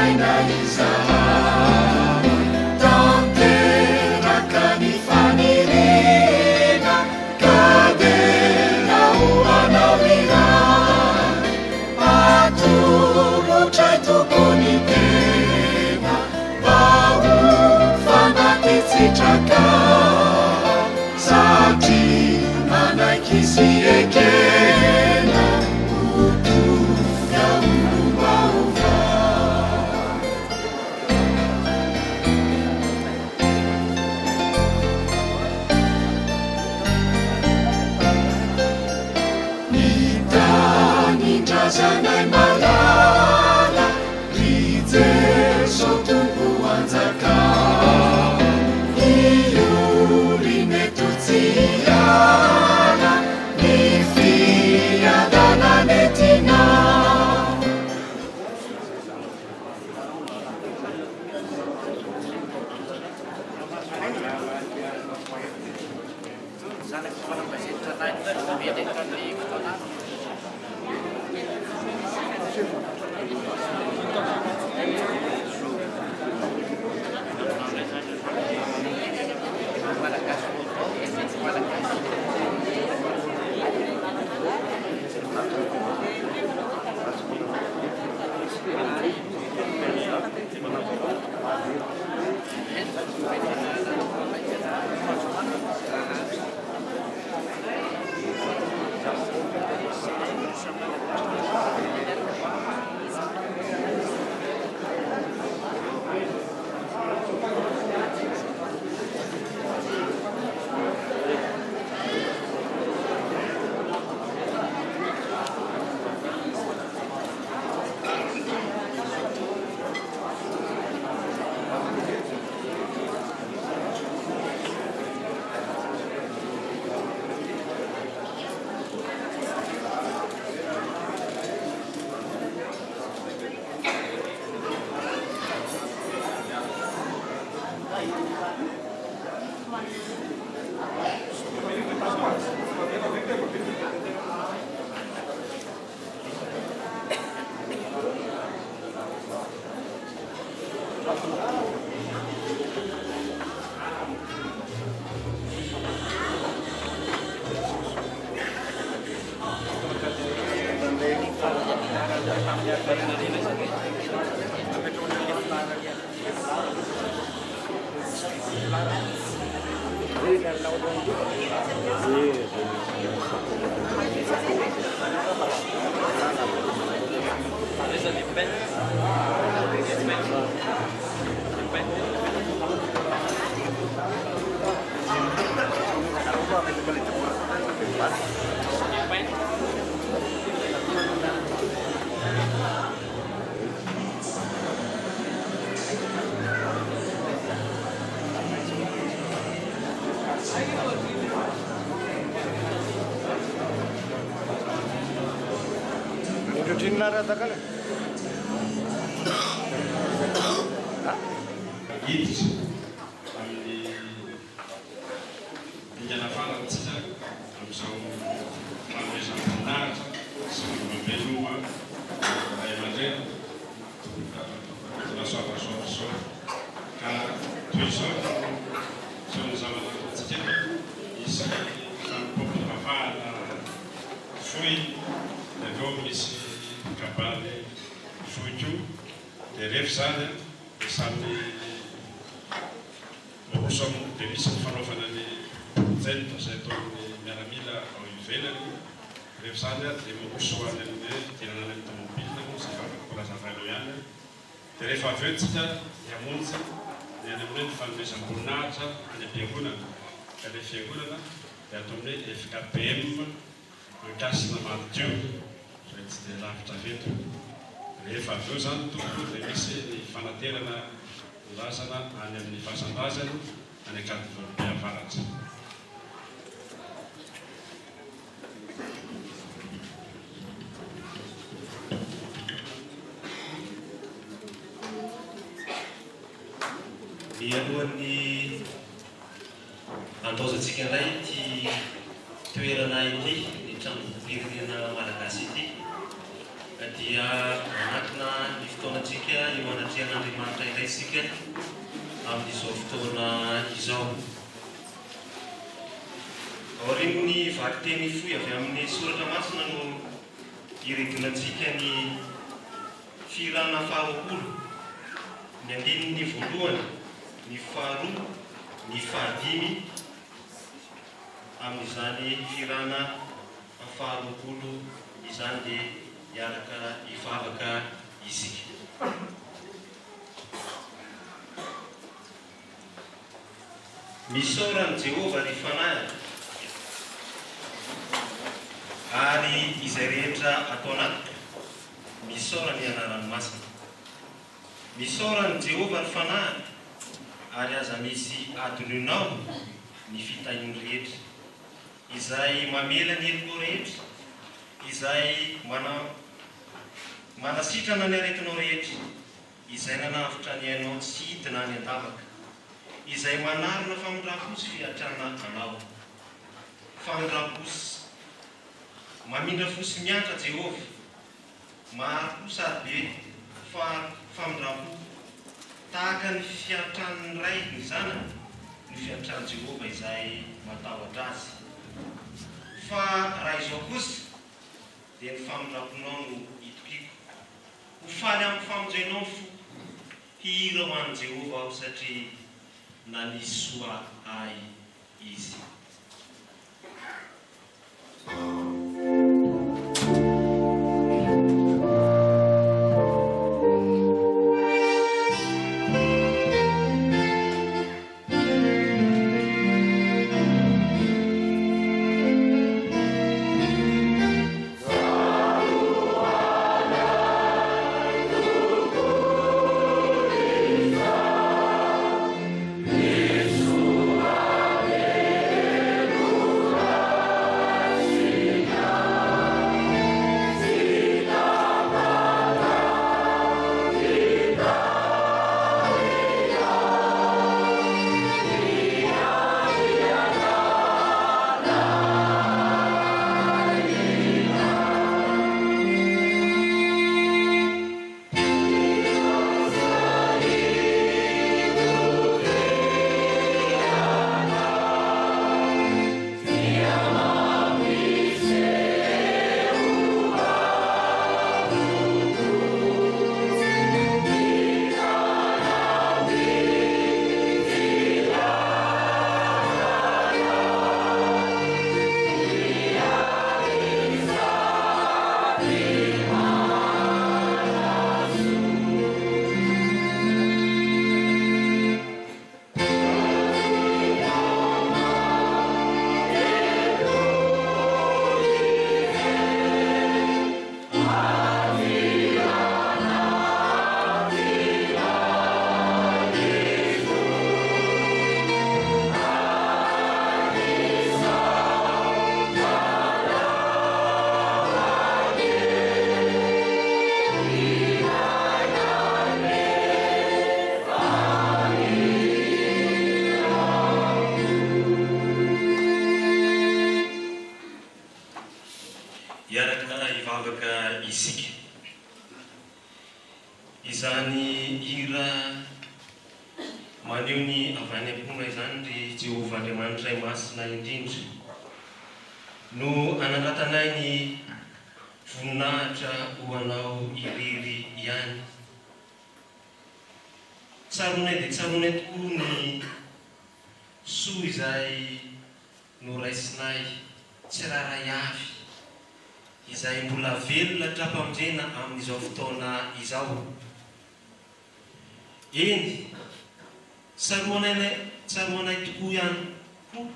aina izahao tanteraka ny fanirina ka dia hoanao iray atolotray tokony tena mba ho fanaty-tsitraka satria manaiky sy ekena otonga olombahova nitanyndrazanay malala ry Jeso tompo anjaka Tsiala ny fiadanany tina iditra amin'ny ingana faratsika amin'izao fanomezam-paninahitra sy mampeloma ray aman-dreny nasoavasoava zao ka toy izao zao ny zava-nataontsika isy fampompompafahana foy aveo misy kabaly foiko dia rehefa zany dia samy morosomo dia misy ny fanaovana ny jaina zay ataon'ny miaramila ao ivelany rehefa zany dia moroso any amin'ny tenanany amin'ny tomobilina moa sy fampilazavainao ihany dia rehefa aveo tsika hiamonjy ny any amin'ny hoe ny fanomezam-boninahitra any am-piangonana ka ilay fiangonana dia atao amin'ny hoe FKPM mikasina madio zay tsy dia lavitra veto rehefa aveo zany tompo dia misy ny fanaterana lazana any amin'ny fahasan-drazany any akadivolombe avaratra mialohan'ny andaozatsika indray ty toerana ity ny trano-pirenena malagasy ity dia anatina ny fotoanatsika eo anaty tian'Andriamanitra ilaysika amin'izao fotoana izao. Aorian'ny vaky teny fohy avy amin'ny soratra masina no iredonantsika ny firana faharoapolo, ny andininy voalohany, ny faharoa, ny fahadimy amin'izany firana faharoapolo izany dia hiaraka hivavaka isika. Misaoran'i Jehova ny fanahy ary izay rehetra atao anatiny. Misaora ny anarany masina. Misaoran'i Jehova ny fanahy ary aza misy adononao ny fitahin'ny rehetra, izay mamela ny helinao rehetra, izay manasitrana ny aretinao rehetra, izay nanavitra ny ainao tsy hidina ny andavaka, izay manarina famindram-posy fiatrana anao. Famindram-posy mamindra fosy miantra Jehova, maro sady be fa famindram-po tahaka ny fiatran'ny ray ny zanany, ny fiatran'i Jehova izay matahotra azy. Fa raha izao kosa dia ny famindram-ponao no itokiko. Ho faly amin'ny famonjenao fo, hihira ho an'i Jehova aho satria nanisy soa ahy izy. Izany hira maneho ny avy any am-pona izany ry Jehova Andriamanitra iray masina indrindra no anangatanay ny voninahitra ho anao irery ihany. Tsaronay dia tsaronay tokoa ny soa izay noraisinay tsy raray avy, izay mbola velona trapamonjena amin'izao fotoana izao. Eny, tsaroanay tokoa ihany koa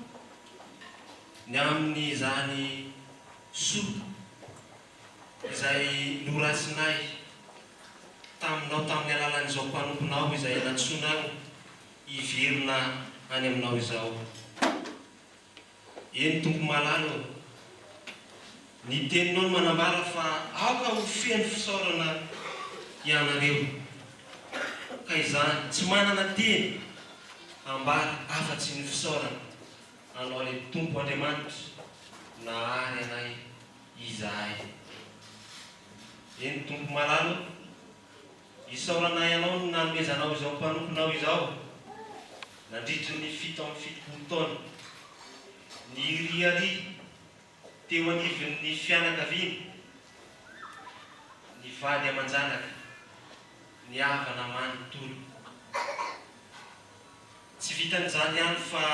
ny amin'ny izany soa izay noraisinay taminao tamin'ny alalan'izao mpanomponao izay natsoinao hiverina any aminao izao. Eny tompo malalo, ny teninao no manambara fa aoka ho feno fisaorana ianareo. Ka izany tsy manana teny ambara afa-tsy ny fisaorana anao ilay Tompo Andriamanitra nahary anay izahay. Eny tompo malalo, isaorana ianao no nanomezanao izao mpanomponao izao nandritry ny 7 amby 70 taona ny riary teo anivon'ny fianakaviana ny vady aman-janaka ny havana manontolo tsy vitan'izany ihany fa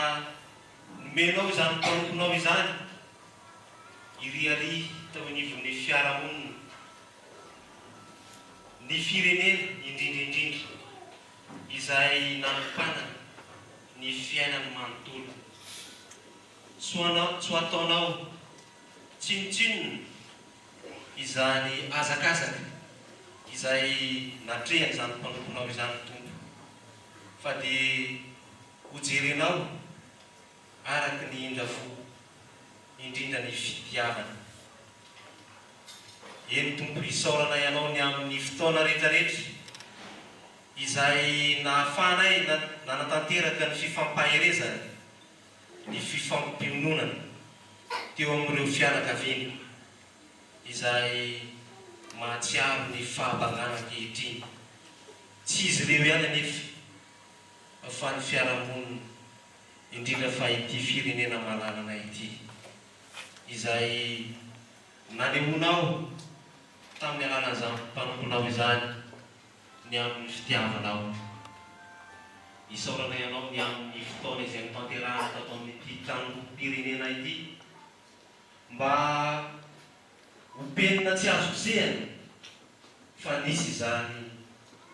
nomenao izany mpanomponao izany iriary tao anivon'ny fiarahamonina ny firenena indrindraindrindra izay nanompanana ny fiainany manontolo so ataonao tsinotsinona izany azakazaka izay natrehany izany mpanomponao izany tompo fa dia hojerenao araky ny indrafo indrindra ny fitiavana eny tompo isaorana ianao ny amin'ny fotoana rehetrarehetra izay nahafahanay nanatanteraka ny fifampaherezana ny fifampiononana teo amin'ireo fianakaviana izay mahatsiaro ny fahabangana ankehitriny tsy izy ireo ihany anefa fa ny fiarahamonina indrindra fa ity firenena malalana ity izay nanehoanao tamin'ny alalan'izany mpanomponao izany ny amin'ny fitiavanao isaorana ianao ny amin'ny fotoana izay nitanterahana tato amin'ity tranom-pirenena ity mba hopenina tsy azo kosehana fa nisy izany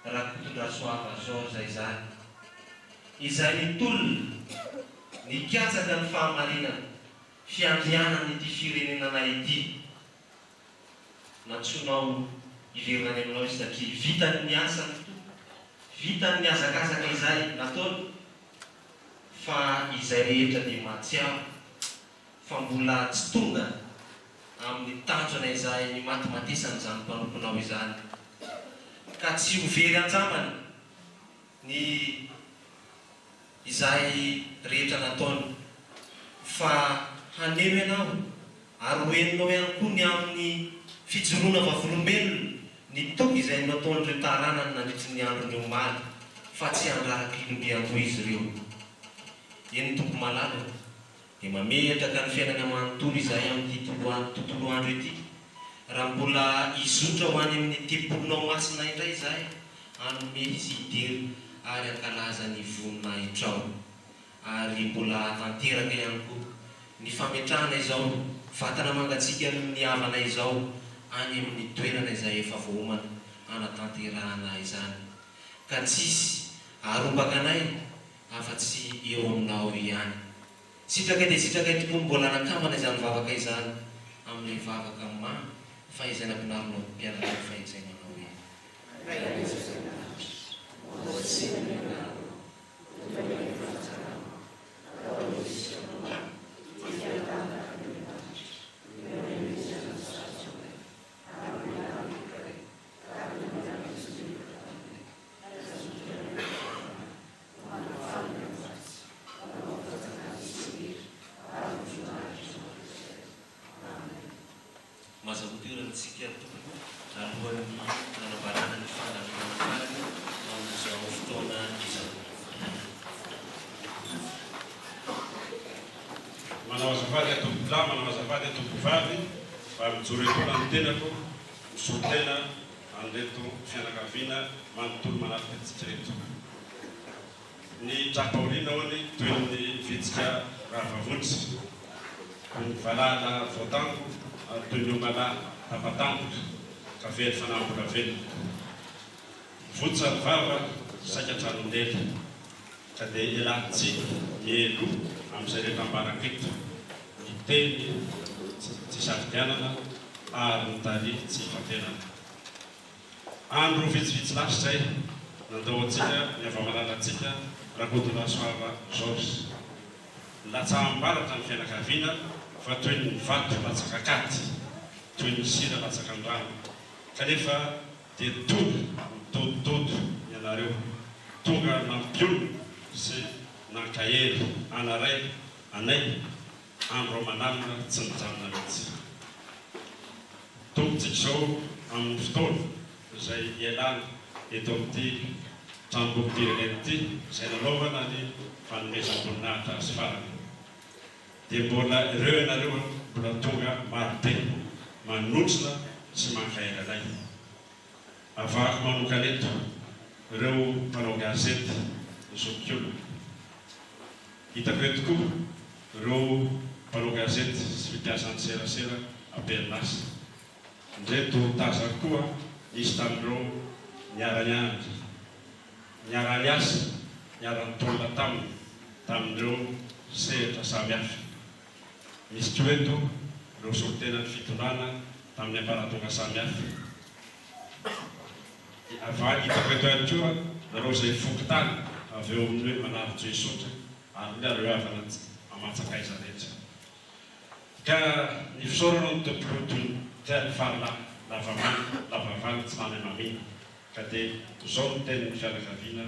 Rakotondrasoava George izany izay nitolona nikatsaka ny fahamarinana fiandrianana ity firenenana ity natsoinao iverina any aminao izy satria vitany ny asa ny tompo vitany ny azakazaka izay nataony fa izay rehetra dia mahatsiaro fa mbola tsy tonga amin'ny tanjona izay ny matimatesana izany mpanomponao izany ka tsy hovery an-jamana ny izay rehetra nataony fa haneho ianao ary hoeninao ihany koa ny amin'ny fijoroana vavolombelona ny toky izay nataon'ireo taranany nandritry ny andron'ireo maly fa tsy andraraky ilombiany koa izy ireo eny tompo malala dia mametraka ny fiainana manontolo izay amin'ity tontolo andro ity raha mbola izotra ho any amin'ny tempolinao masina indray izay anome izy hidery ary ankalaza ny vonina hitrao ary mbola tanteraka ihany koa ny fametrahana izao vatana mangatsika ny havana izao any amin'ny toerana izay efa vohomana anatanterahana izany ka tsisy arombaka anay afa-tsy eo aminao ihany sitraka dia sitraka tokoa mbola nakamana izany vavaka izany amin'ny vavaka ma fa izay nampinaronao mpianatra fa izay manao mazahoterantsika tompo alohan'ny nanavarana ny fandaminany amin'izao fotoana izao manao azafady atompo-lahy manao azafady atompo-vavy fa mijoro etoana ny tenako misoro-tena anreto fianakaviana manontolo manaraka antsika reto ny trapaolina hoany toy ny vitsika ravavonitsy ny valala voatango toy ny omala tapatampoka ka vely fanambola velona votsa ny vava saikatranondela ka dia elatsika mielo amin'izay rehetra ambarakito ny teny tsy safidianana ary ny tary tsy hifatenana andro vitsivitsy lasy zay nandao atsika ny ava-malalatsika Rakotondrasoava George latsahambaratra ny fianakaviana fa toy ny vato latsaka katy toy ny sira latsaka andrano kanefa dia todo ianareo tonga nampiolona sy nankahery anaray anay andro manamina tsy nijanona mihitsy tombotsika izao amin'ny fotoana izay ialana eto amin'ity tranom-bokim-pirenena ity izay nanaovana ny fanomezam-boninahitra sy farany. Dia mbola ireo ianareo mbola tonga marobe manotrona sy mankairanay. Avahako manokana eto ireo mpanao gazety ny zokiolona. Hitako eto koa ireo mpanao gazety sy mpiasa serasera Amperinasa. Ndreto tazako koa nisy tamin'ireo niara-nianatra, niara-niasa, niara-nitolona tamin'ireo sehatra samihafa. Misy koa eto ireo solitenan'ny fitondrana tamin'ny ambaratonga samihafa. Hitako eto ihany koa nareo izay fokontany avy eo amin'ny hoe manary Jesotra ary miareo avana amatsakaiza rehetra. Ka ny fisaorana ny tompoko farina lavavana tsy mamy mamina. Ka dia izao no tenin'ny fianakaviana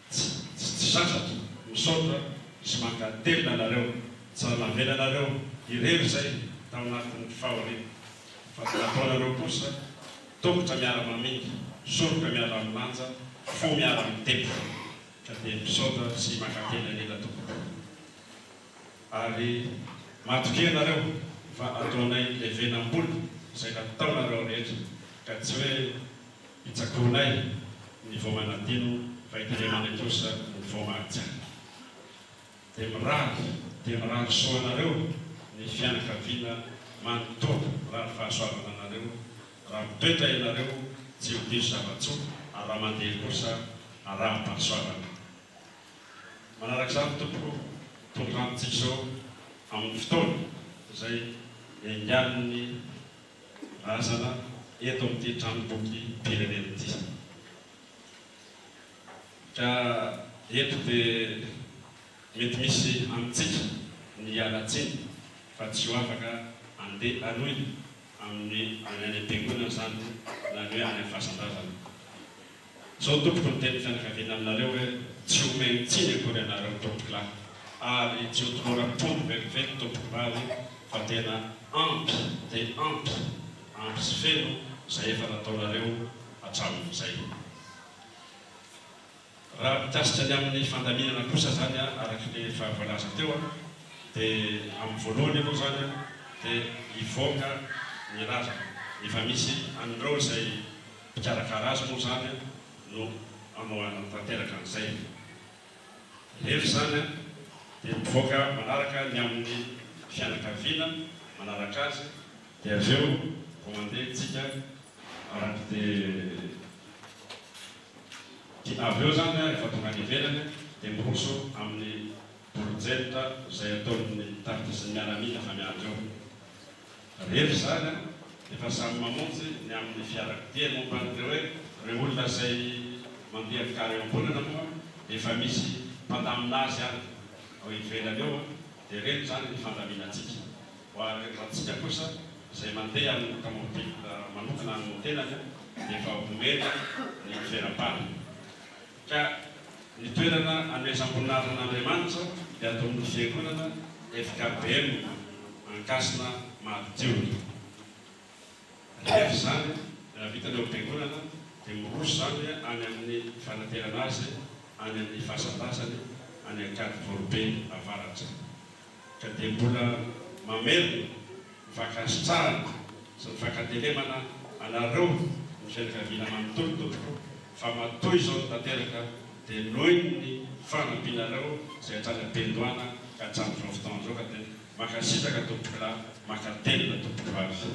tsy sasatra misaotra sy mankatelina anareo, tsy navela anareo irery izay tao anatin'ny fahoriana. Fa nataonareo kosa tongotra miara-mamina, soroka miara-milanja, fo miara-mitepy. Ka dia misaotra sy mankatelina an'ila tompoko. Ary matoky anareo fa ataonay levenam-bola izay nataonareo rehetra, ka tsy hoe hitsakonay ny voamanadino fa hitelemana kosa ny voamahatsara. Dia mirary soanareo ny fianakaviana manontolo raha fahasoavana anareo, raha mitoetra ianareo tsy ho diso zava-tsoa ary raha mandeha kosa araha-pahasoavana. Manarak'izany tompoko tondrantsika izao amin'ny fotoana izay iangan'ny razana eto amin'ity tranom-bokim-pirenena ity. Ka eto dia mety misy amintsika ny hialatsiny fa tsy ho afaka handeha hanohy amin'ny any am-piangonana zany na ny hoe any amin'ny fahasan-drazana. Izao tompoko ny teny fianakaviana aminareo hoe tsy ho mentsiny akory ianareo tompoko lahy, ary tsy ho toloram-pombo vetivety tompoko vavy fa tena ampy dia ampy sy feno izay efa nataonareo hatramin'izay. Raha mikasika ny amin'ny fandaminana kosa zany araka ny efa voalaza teo dia amin'ny voalohany aloha zany dia hivoaka ny razana. Efa misy anireo izay mpikarakara azy moa zany no amoahana tanteraka an'izay. Rehefa zany dia mivoaka manaraka ny amin'ny fianakaviana manaraka azy, dia avy eo vao mandeha tsika araka dia avy eo zany efa tonga any ivelany dia miroso amin'ny bolojelitra izay ataon'ny taritra sy ny miaramila fa miandro eo. Rehefa zany efa samy mamonjy ny amin'ny fiarakodia momban'ireo hoe ireo olona izay mandeha fikara eo am-bolana moa dia efa misy mpandamina azy any ao ivelany eo, dia reny zany ny fandaminatsika. Ho rahantsika kosa izay mandeha amin'ny tomobila manokana ny tenany dia efa homena ny fiaram-pany. Ka ny toerana hanomezam-boninahitra an'Andriamanitra dia atao amin'ny fiangonana FKBM Ankasina Mahadiolona. Rehefa zany vita ny am-piangonana dia miroso zany any amin'ny fanaterana azy any amin'ny fahasan-dasany any Ankady Vorobe avaratra. Ka dia mbola mamerina mifakasitrahana sy mifakatelemana anareo ny fianakaviana manontolo tompoko fa matoy izao ny tanteraka dia nohiny ny fanampinareo izay hatrany am-pendohana ka hatramin'izao fotoana izao. Ka dia makasitraka tompoko lahy, makatelina tompoko vavy.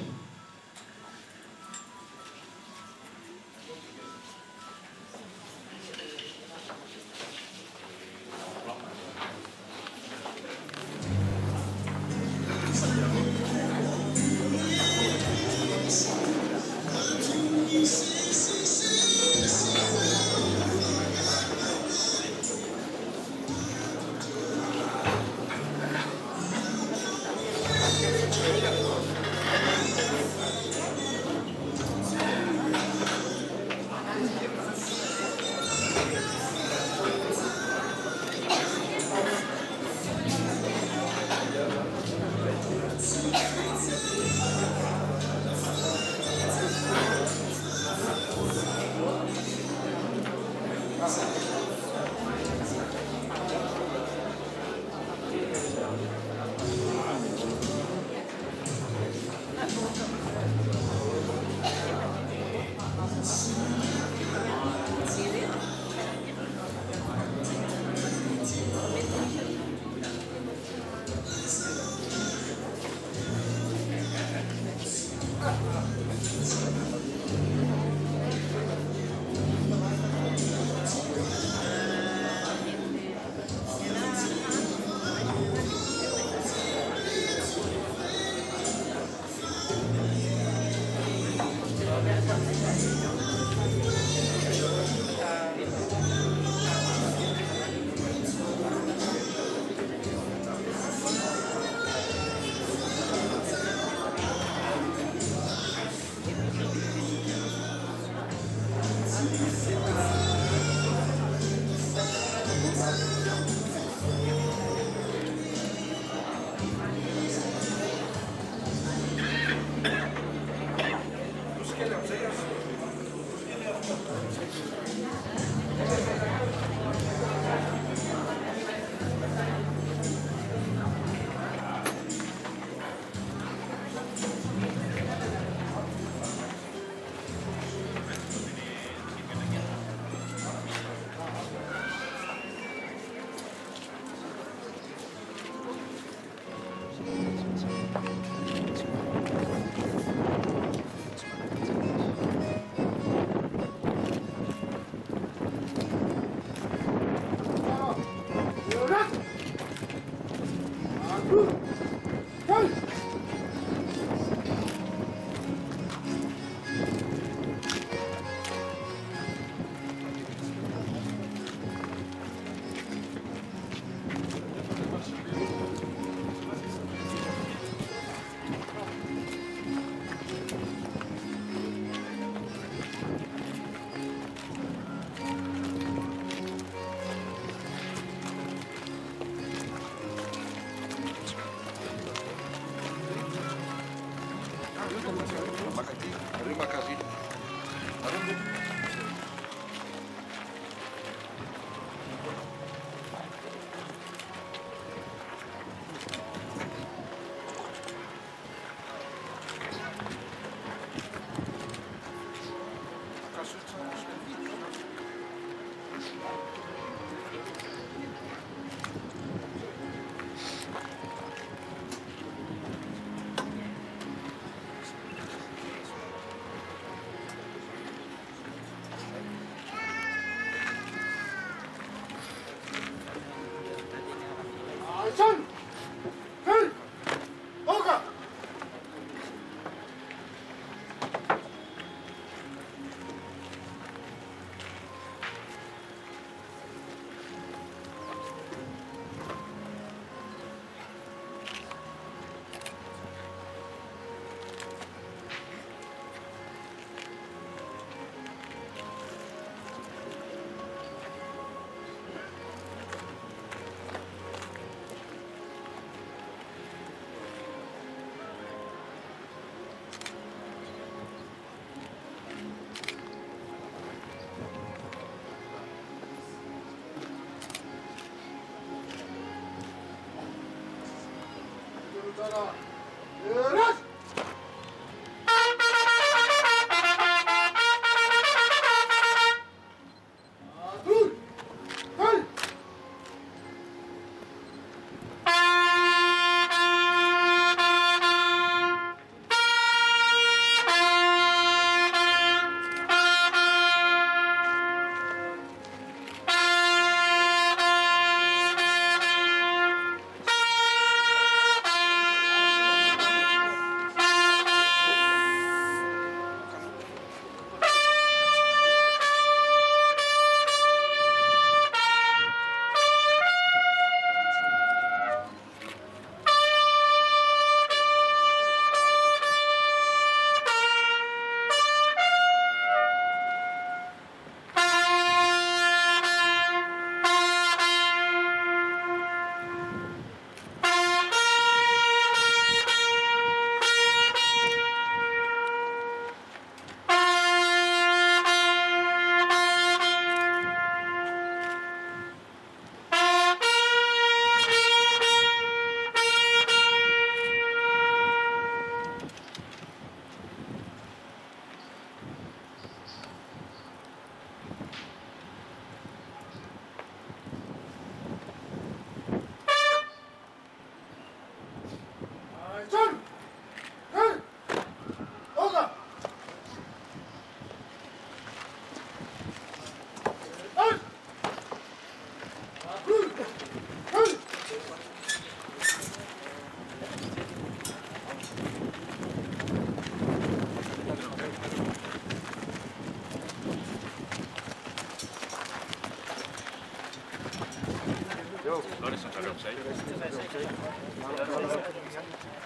Loresan kare amin'izay.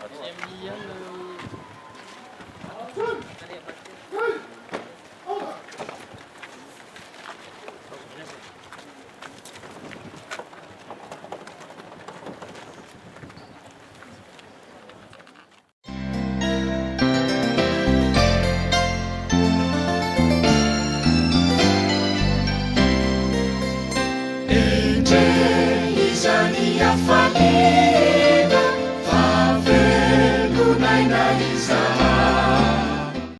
Aty amin'ny